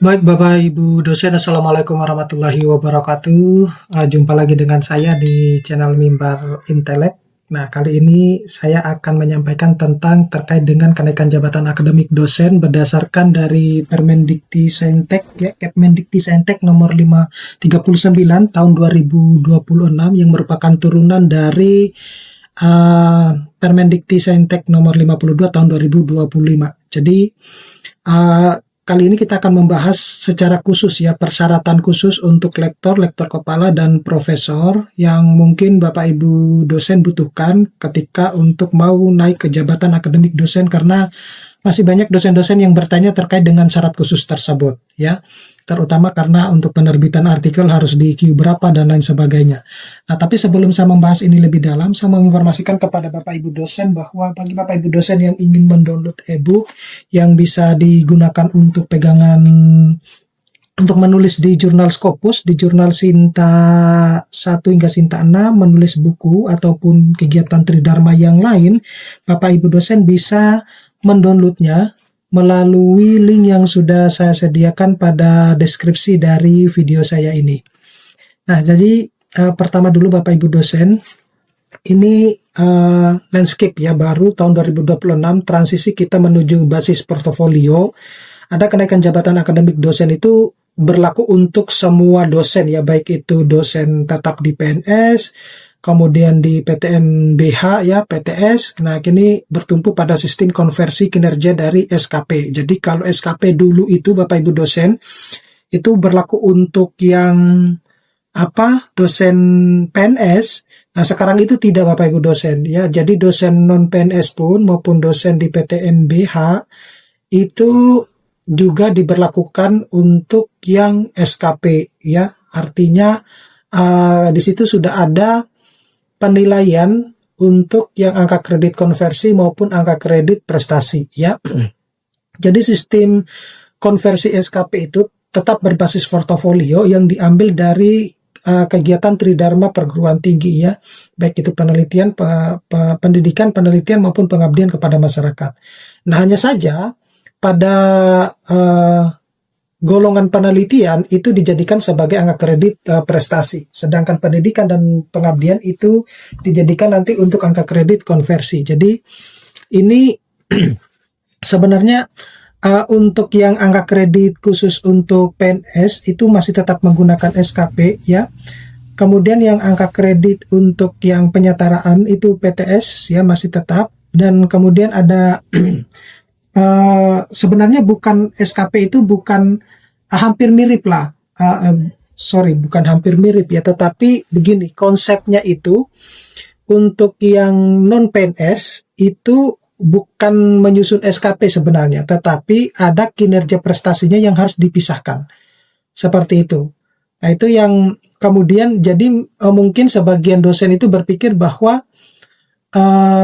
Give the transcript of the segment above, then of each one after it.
Baik Bapak Ibu dosen, Assalamualaikum warahmatullahi wabarakatuh. Jumpa lagi dengan saya di channel Mimbar Intelek. Nah, kali ini saya akan menyampaikan tentang terkait dengan kenaikan jabatan akademik dosen berdasarkan dari Permendikti-Saintek, ya, Kepmendikti-Saintek nomor 539 tahun 2026 yang merupakan turunan dari Permendikti-Saintek nomor 52 tahun 2025. Jadi, kali ini kita akan membahas secara khusus ya persyaratan khusus untuk lektor, lektor kepala, dan profesor yang mungkin Bapak Ibu dosen butuhkan ketika untuk mau naik ke jabatan akademik dosen, karena masih banyak dosen-dosen yang bertanya terkait dengan syarat khusus tersebut ya, terutama karena untuk penerbitan artikel harus di Q berapa dan lain sebagainya. Nah, tapi sebelum saya membahas ini lebih dalam, saya menginformasikan kepada Bapak Ibu dosen bahwa bagi Bapak Ibu dosen yang ingin mendownload e-book yang bisa digunakan untuk pegangan untuk menulis di jurnal Scopus, di jurnal Sinta 1 hingga Sinta 6, menulis buku ataupun kegiatan Tridharma yang lain, Bapak Ibu dosen bisa mendownloadnya melalui link yang sudah saya sediakan pada deskripsi dari video saya ini. Nah, jadi pertama dulu Bapak Ibu dosen, ini landscape ya, baru tahun 2026 transisi kita menuju basis portofolio. Ada kenaikan jabatan akademik dosen itu berlaku untuk semua dosen ya, baik itu dosen tetap di PNS, kemudian di PTN BH ya, PTS. Nah, kini bertumpu pada sistem konversi kinerja dari SKP. Jadi kalau SKP dulu itu Bapak Ibu dosen itu berlaku untuk yang dosen PNS. Nah, sekarang itu tidak Bapak Ibu dosen ya. Jadi dosen non PNS pun maupun dosen di PTN BH itu juga diberlakukan untuk yang SKP ya. Artinya di situ sudah ada penilaian untuk yang angka kredit konversi maupun angka kredit prestasi ya. Jadi sistem konversi SKP itu tetap berbasis portofolio yang diambil dari kegiatan Tridharma perguruan tinggi ya, baik itu penelitian, pendidikan, penelitian maupun pengabdian kepada masyarakat. Nah, hanya saja pada golongan penelitian itu dijadikan sebagai angka kredit prestasi, sedangkan pendidikan dan pengabdian itu dijadikan nanti untuk angka kredit konversi. Jadi ini sebenarnya untuk yang angka kredit khusus untuk PNS itu masih tetap menggunakan SKP ya. Kemudian yang angka kredit untuk yang penyetaraan itu PTS ya, masih tetap. Dan kemudian ada sebenarnya bukan SKP itu bukan hampir mirip lah, bukan hampir mirip ya, tetapi begini konsepnya itu untuk yang non PNS itu bukan menyusun SKP sebenarnya, tetapi ada kinerja prestasinya yang harus dipisahkan seperti itu. Nah, itu yang kemudian jadi mungkin sebagian dosen itu berpikir bahwa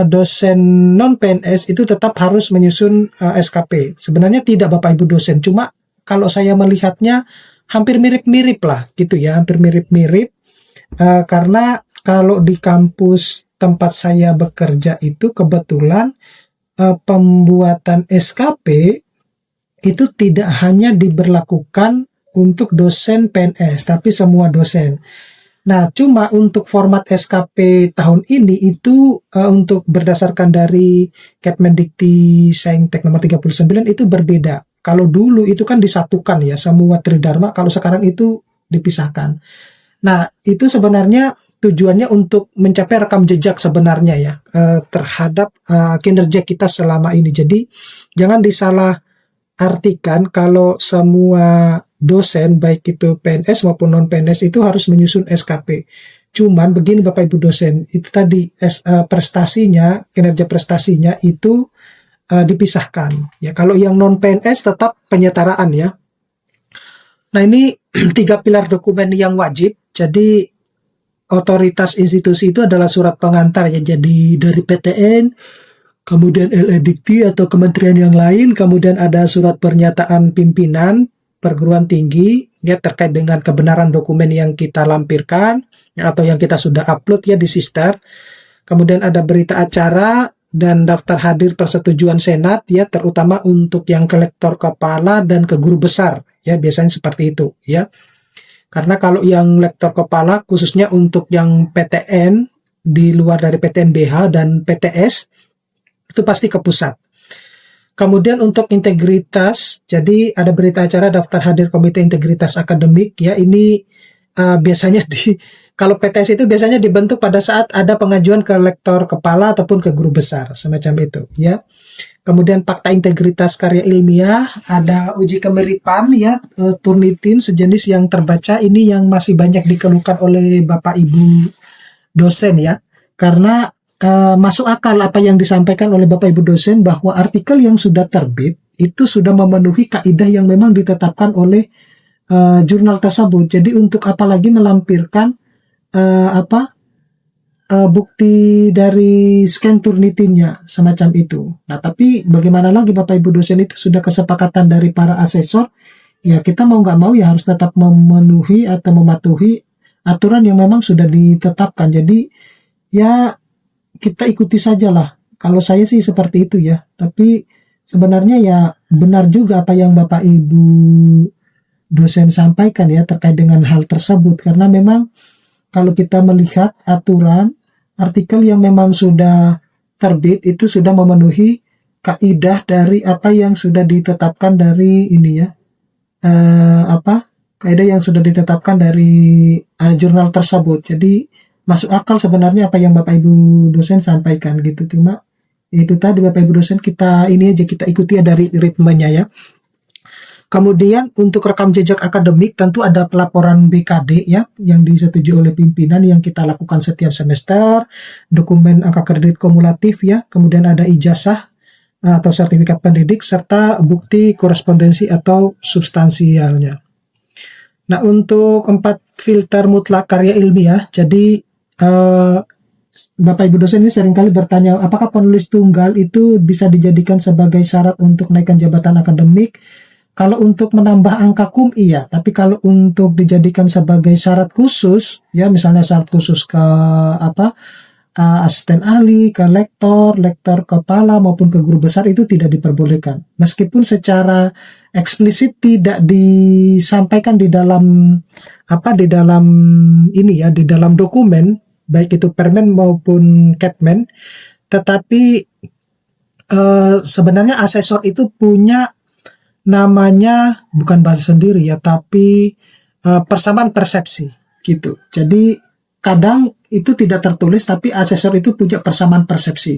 dosen non PNS itu tetap harus menyusun SKP. Sebenarnya tidak Bapak Ibu dosen, cuma kalau saya melihatnya hampir mirip-mirip lah gitu ya, hampir mirip-mirip karena kalau di kampus tempat saya bekerja itu kebetulan pembuatan SKP itu tidak hanya diberlakukan untuk dosen PNS tapi semua dosen. Nah, cuma untuk format SKP tahun ini itu untuk berdasarkan dari Kepmendikti-Saintek nomor 39 itu berbeda. Kalau dulu itu kan disatukan ya semua Tridharma, kalau sekarang itu dipisahkan. Nah, itu sebenarnya tujuannya untuk mencapai rekam jejak sebenarnya ya terhadap kinerja kita selama ini. Jadi jangan disalah artikan kalau semua dosen baik itu PNS maupun non PNS itu harus menyusun SKP. Cuman begini Bapak Ibu dosen, itu tadi prestasinya, kinerja prestasinya itu dipisahkan ya. Kalau yang non PNS tetap penyetaraan ya. Nah, ini 3 pilar dokumen yang wajib. Jadi otoritas institusi itu adalah surat pengantar ya, jadi dari PTN, kemudian LEDikti atau kementerian yang lain, kemudian ada surat pernyataan pimpinan perguruan tinggi ya terkait dengan kebenaran dokumen yang kita lampirkan ya, atau yang kita sudah upload ya di Sister. Kemudian ada berita acara dan daftar hadir persetujuan Senat ya, terutama untuk yang ke lektor kepala dan ke guru besar ya, biasanya seperti itu ya. Karena kalau yang lektor kepala khususnya untuk yang PTN di luar dari PTN BH dan PTS itu pasti ke pusat. Kemudian untuk integritas, jadi ada berita acara daftar hadir Komite Integritas Akademik ya. Ini biasanya kalau PTS itu biasanya dibentuk pada saat ada pengajuan ke lektor kepala ataupun ke guru besar, semacam itu ya. Kemudian fakta integritas karya ilmiah, ada uji kemiripan ya, Turnitin sejenis yang terbaca, ini yang masih banyak dikeluhkan oleh Bapak Ibu dosen ya. Karena masuk akal apa yang disampaikan oleh Bapak Ibu dosen bahwa artikel yang sudah terbit itu sudah memenuhi kaidah yang memang ditetapkan oleh jurnal tersebut. Jadi untuk apa lagi melampirkan bukti dari scan Turnitinnya semacam itu. Nah, tapi bagaimana lagi Bapak Ibu dosen, itu sudah kesepakatan dari para asesor. Ya kita mau nggak mau ya harus tetap memenuhi atau mematuhi aturan yang memang sudah ditetapkan. Jadi ya kita ikuti sajalah. Kalau saya sih seperti itu ya. Tapi sebenarnya ya benar juga apa yang Bapak Ibu dosen sampaikan ya terkait dengan hal tersebut. Karena memang kalau kita melihat aturan, artikel yang memang sudah terbit itu sudah memenuhi kaidah dari apa yang sudah ditetapkan dari ini ya. Kaidah yang sudah ditetapkan dari jurnal tersebut. Jadi masuk akal sebenarnya apa yang Bapak Ibu dosen sampaikan gitu. Cuma itu tadi Bapak Ibu dosen kita ini aja kita ikuti ya dari ritmenya ya. Kemudian untuk rekam jejak akademik tentu ada pelaporan BKD ya yang disetujui oleh pimpinan yang kita lakukan setiap semester, dokumen angka kredit kumulatif ya, kemudian ada ijazah atau sertifikat pendidik serta bukti korespondensi atau substansialnya. Nah, untuk 4 filter mutlak karya ilmiah, jadi Bapak Ibu dosen ini seringkali bertanya, apakah penulis tunggal itu bisa dijadikan sebagai syarat untuk naikkan jabatan akademik? Kalau untuk menambah angka kum iya, tapi kalau untuk dijadikan sebagai syarat khusus, ya misalnya syarat khusus ke asisten ahli, ke lektor kepala maupun ke guru besar itu tidak diperbolehkan. Meskipun secara eksplisit tidak disampaikan di dalam di dalam dokumen, baik itu Permen maupun Ketmen, tetapi sebenarnya asesor itu punya namanya bukan bahasa sendiri ya, tapi persamaan persepsi gitu. Jadi kadang itu tidak tertulis, tapi asesor itu punya persamaan persepsi.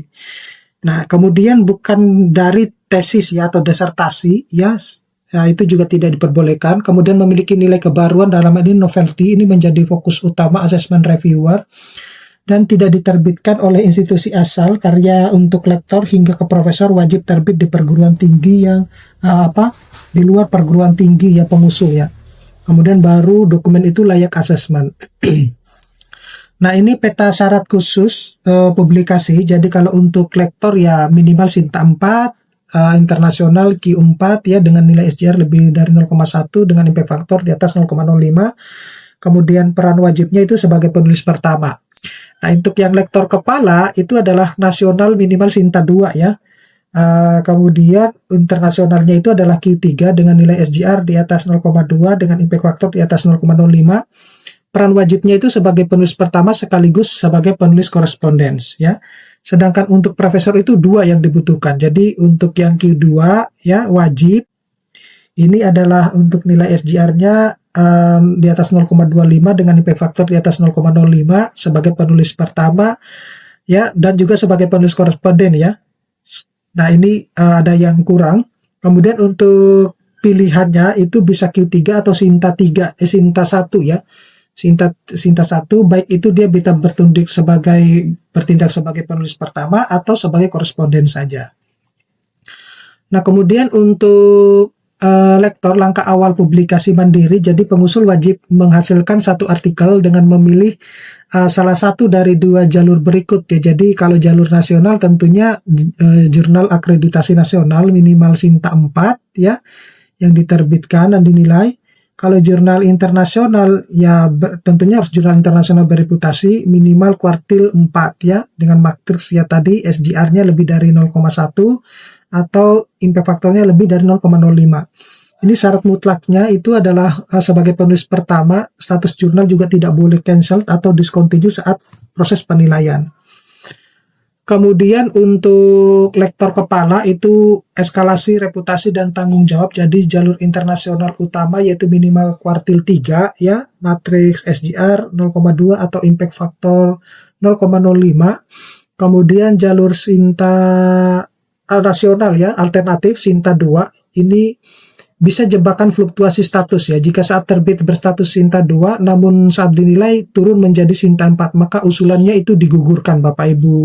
Nah, kemudian bukan dari tesis ya atau disertasi ya, itu juga tidak diperbolehkan. Kemudian memiliki nilai kebaruan, dalam ini novelty, ini menjadi fokus utama assessment reviewer, dan tidak diterbitkan oleh institusi asal. Karya untuk lektor hingga ke profesor wajib terbit di perguruan tinggi yang di luar perguruan tinggi ya pengusul ya. Kemudian baru dokumen itu layak asesmen. Nah, ini peta syarat khusus publikasi. Jadi kalau untuk lektor ya minimal Sinta 4, internasional Q4 ya dengan nilai SJR lebih dari 0,1 dengan impact factor di atas 0,05. Kemudian peran wajibnya itu sebagai penulis pertama. Nah, untuk yang lektor kepala itu adalah nasional minimal Sinta 2 ya. Kemudian internasionalnya itu adalah Q3 dengan nilai SJR di atas 0,2 dengan impact factor di atas 0,05. Peran wajibnya itu sebagai penulis pertama sekaligus sebagai penulis korespondens ya. Sedangkan untuk profesor itu 2 yang dibutuhkan. Jadi untuk yang Q2 ya wajib ini adalah untuk nilai SJR-nya di atas 0,25 dengan impact factor di atas 0,05 sebagai penulis pertama ya, dan juga sebagai penulis koresponden ya. Nah, ini ada yang kurang. Kemudian untuk pilihannya itu bisa Q3 atau Sinta 1 ya. Sinta 1 baik itu dia bisa bertindak sebagai penulis pertama atau sebagai koresponden saja. Nah, kemudian untuk lektor langkah awal publikasi mandiri, jadi pengusul wajib menghasilkan 1 artikel dengan memilih salah satu dari 2 jalur berikut ya. Jadi kalau jalur nasional tentunya jurnal akreditasi nasional minimal Sinta 4 ya yang diterbitkan dan dinilai. Kalau jurnal internasional ya tentunya harus jurnal internasional bereputasi minimal kuartil 4 ya dengan matriks ya tadi SJR-nya lebih dari 0,1 atau impact faktornya lebih dari 0,05. Ini syarat mutlaknya itu adalah sebagai penulis pertama, status jurnal juga tidak boleh cancel atau discontinue saat proses penilaian. Kemudian untuk lektor kepala itu eskalasi, reputasi, dan tanggung jawab. Jadi jalur internasional utama yaitu minimal kuartil 3 ya, matriks SGR 0,2 atau impact factor 0,05. Kemudian jalur Sinta nasional ya, alternatif Sinta 2 ini bisa jebakan fluktuasi status ya. Jika saat terbit berstatus Sinta 2 namun saat dinilai turun menjadi Sinta 4, maka usulannya itu digugurkan Bapak Ibu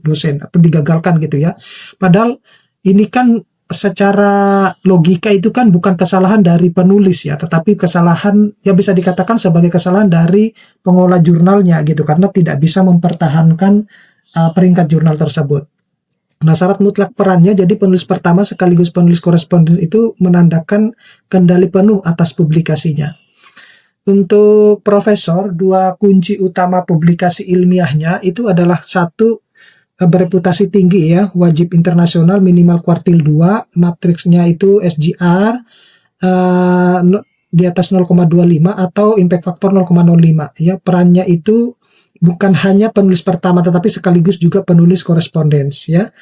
dosen atau digagalkan gitu ya. Padahal ini kan secara logika itu kan bukan kesalahan dari penulis ya, tetapi kesalahan ya bisa dikatakan sebagai kesalahan dari pengelola jurnalnya gitu, karena tidak bisa mempertahankan peringkat jurnal tersebut. Nah, syarat mutlak perannya, jadi penulis pertama sekaligus penulis koresponden itu menandakan kendali penuh atas publikasinya. Untuk profesor, dua kunci utama publikasi ilmiahnya itu adalah satu, bereputasi tinggi ya, wajib internasional minimal kuartil 2, matriksnya itu SGR di atas 0,25 atau impact factor 0,05 ya. Perannya itu bukan hanya penulis pertama tetapi sekaligus juga penulis korespondens ya.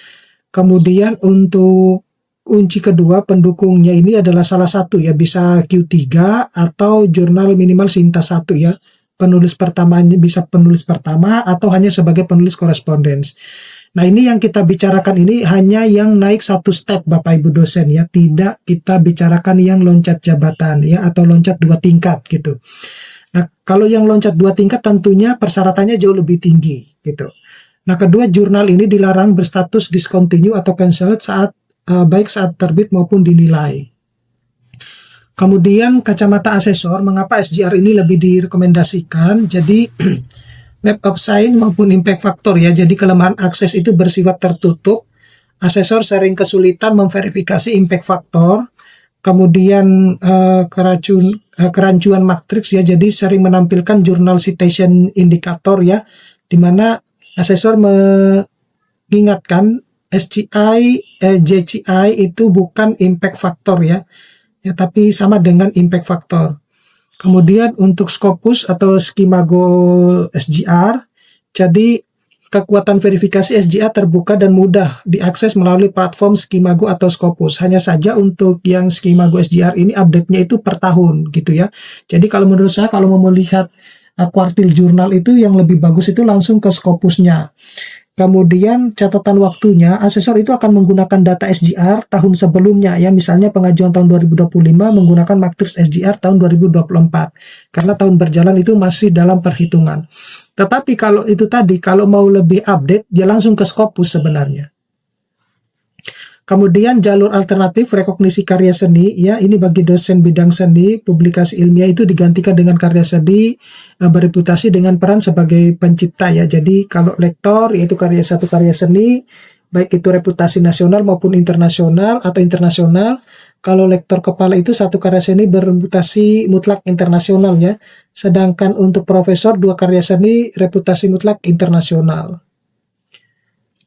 Kemudian untuk kunci kedua, pendukungnya ini adalah salah satu ya, bisa Q3 atau jurnal minimal Sinta 1 ya. Penulis pertamanya bisa penulis pertama atau hanya sebagai penulis korespondens. Nah, ini yang kita bicarakan ini hanya yang naik satu step Bapak Ibu dosen ya, tidak kita bicarakan yang loncat jabatan ya atau loncat 2 tingkat gitu. Nah, kalau yang loncat 2 tingkat tentunya persyaratannya jauh lebih tinggi gitu. Nah, kedua, jurnal ini dilarang berstatus discontinue atau cancelled saat baik saat terbit maupun dinilai. Kemudian kacamata asesor, mengapa SGR ini lebih direkomendasikan? Jadi Web of Science maupun impact factor ya. Jadi kelemahan akses itu bersifat tertutup. Asesor sering kesulitan memverifikasi impact factor. Kemudian kerancuan matriks ya, jadi sering menampilkan jurnal citation indikator ya, di mana asesor mengingatkan JCI itu bukan impact factor ya, tapi sama dengan impact factor. Kemudian untuk Scopus atau Skimago SGR, jadi kekuatan verifikasi SGR terbuka dan mudah diakses melalui platform Skimago atau Scopus. Hanya saja untuk yang Skimago SGR ini update-nya itu per tahun gitu ya. Jadi kalau menurut saya, kalau mau melihat kuartil jurnal itu yang lebih bagus itu langsung ke Scopusnya. Kemudian catatan waktunya, asesor itu akan menggunakan data SGR tahun sebelumnya ya, misalnya pengajuan tahun 2025 menggunakan matriks SGR tahun 2024 karena tahun berjalan itu masih dalam perhitungan. Tetapi kalau itu tadi, kalau mau lebih update dia langsung ke Scopus sebenarnya. Kemudian jalur alternatif rekognisi karya seni ya, ini bagi dosen bidang seni, publikasi ilmiah itu digantikan dengan karya seni bereputasi dengan peran sebagai pencipta ya. Jadi kalau lektor yaitu satu karya seni, baik itu reputasi nasional maupun internasional atau internasional. Kalau lektor kepala itu satu karya seni bereputasi mutlak internasional ya. Sedangkan untuk profesor 2 karya seni reputasi mutlak internasional.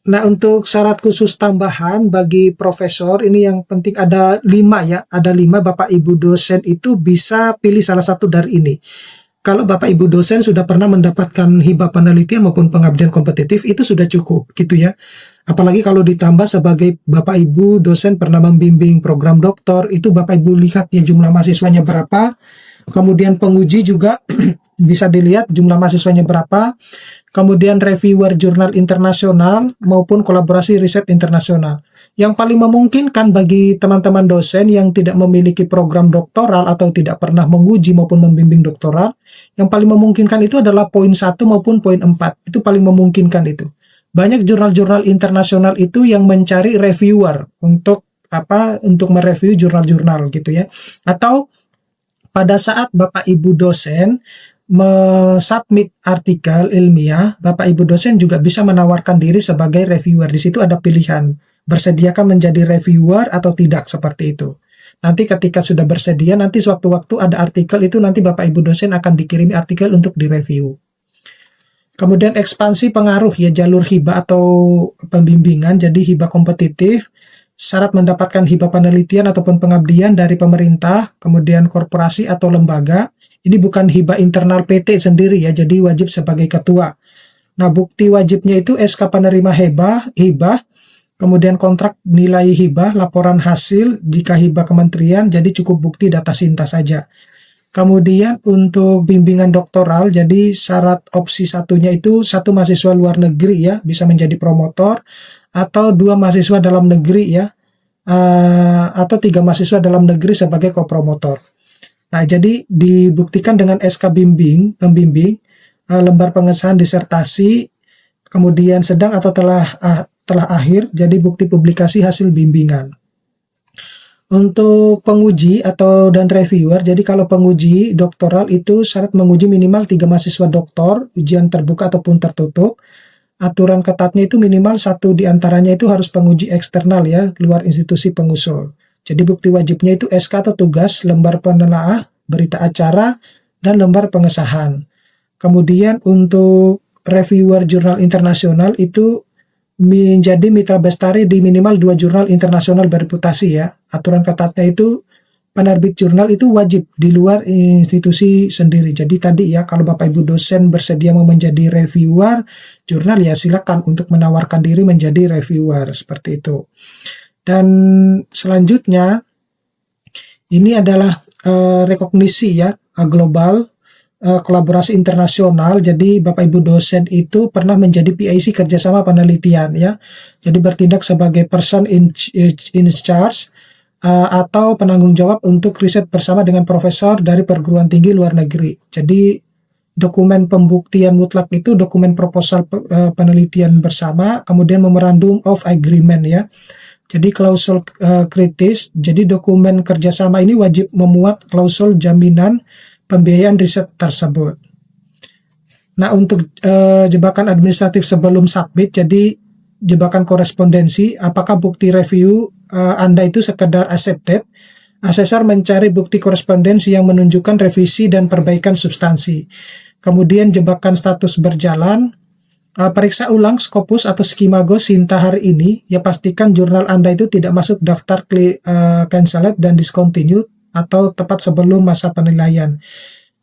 Nah, untuk syarat khusus tambahan bagi profesor ini yang penting ada 5 ya, ada 5. Bapak Ibu dosen itu bisa pilih salah satu dari ini. Kalau Bapak Ibu dosen sudah pernah mendapatkan hibah penelitian maupun pengabdian kompetitif, itu sudah cukup gitu ya. Apalagi kalau ditambah sebagai Bapak Ibu dosen pernah membimbing program doktor, itu Bapak Ibu lihat ya jumlah mahasiswanya berapa. Kemudian penguji juga bisa dilihat jumlah mahasiswanya berapa. Kemudian reviewer jurnal internasional maupun kolaborasi riset internasional. Yang paling memungkinkan bagi teman-teman dosen yang tidak memiliki program doktoral atau tidak pernah menguji maupun membimbing doktoral, yang paling memungkinkan itu adalah poin 1 maupun poin 4. Itu paling memungkinkan itu. Banyak jurnal-jurnal internasional itu yang mencari reviewer untuk mereview jurnal-jurnal gitu ya. Atau pada saat Bapak Ibu dosen submit artikel ilmiah, Bapak Ibu dosen juga bisa menawarkan diri sebagai reviewer. Di situ ada pilihan, bersediakan menjadi reviewer atau tidak, seperti itu. Nanti ketika sudah bersedia, nanti sewaktu-waktu ada artikel itu nanti Bapak Ibu dosen akan dikirimi artikel untuk direview. Kemudian ekspansi pengaruh ya, jalur hibah atau pembimbingan, jadi hibah kompetitif. syarat mendapatkan hibah penelitian ataupun pengabdian dari pemerintah, kemudian korporasi atau lembaga. Ini bukan hibah internal PT sendiri ya, jadi wajib sebagai ketua. Nah, bukti wajibnya itu SK penerima hibah, kemudian kontrak nilai hibah, laporan hasil jika hibah kementerian, jadi cukup bukti data Sinta saja. Kemudian untuk bimbingan doktoral, jadi syarat opsi satunya itu 1 mahasiswa luar negeri ya, bisa menjadi promotor, atau 2 mahasiswa dalam negeri ya, atau 3 mahasiswa dalam negeri sebagai kopromotor. Nah, jadi dibuktikan dengan SK pembimbing, lembar pengesahan disertasi, kemudian sedang atau telah akhir, jadi bukti publikasi hasil bimbingan. Untuk penguji dan reviewer, jadi kalau penguji doktoral itu syarat menguji minimal 3 mahasiswa doktor, ujian terbuka ataupun tertutup. Aturan ketatnya itu minimal 1 diantaranya itu harus penguji eksternal ya, luar institusi pengusul. Jadi bukti wajibnya itu SK atau tugas, lembar penelaah, berita acara, dan lembar pengesahan. Kemudian untuk reviewer jurnal internasional itu menjadi mitra bestari di minimal 2 jurnal internasional bereputasi ya. Aturan ketatnya itu penerbit jurnal itu wajib di luar institusi sendiri. Jadi tadi ya, kalau Bapak Ibu dosen bersedia mau menjadi reviewer jurnal ya silakan untuk menawarkan diri menjadi reviewer seperti itu. Dan selanjutnya ini adalah rekognisi ya, global, kolaborasi internasional. Jadi Bapak Ibu dosen itu pernah menjadi PIC kerjasama penelitian ya, jadi bertindak sebagai person in charge atau penanggung jawab untuk riset bersama dengan profesor dari perguruan tinggi luar negeri. Jadi dokumen pembuktian mutlak itu dokumen proposal penelitian bersama, kemudian memorandum of agreement ya. Jadi klausul kritis, jadi dokumen kerjasama ini wajib memuat klausul jaminan pembiayaan riset tersebut. Nah, untuk jebakan administratif sebelum submit, jadi jebakan korespondensi, apakah bukti review Anda itu sekedar accepted? Asesor mencari bukti korespondensi yang menunjukkan revisi dan perbaikan substansi. Kemudian jebakan status berjalan, periksa ulang Scopus atau Skimago Sinta hari ini, ya pastikan jurnal Anda itu tidak masuk daftar cancelled dan discontinued atau tepat sebelum masa penilaian.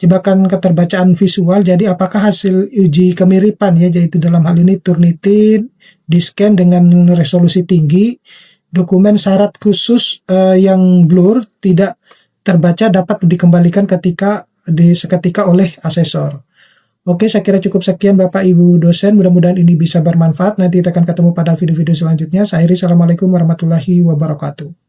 Jebakan keterbacaan visual, jadi apakah hasil uji kemiripan ya, yaitu dalam hal ini Turnitin, di-scan dengan resolusi tinggi, dokumen syarat khusus yang blur tidak terbaca dapat dikembalikan seketika oleh asesor. Oke, saya kira cukup sekian Bapak Ibu dosen, mudah-mudahan ini bisa bermanfaat. Nanti kita akan ketemu pada video-video selanjutnya. Saya akhiri, assalamualaikum warahmatullahi wabarakatuh.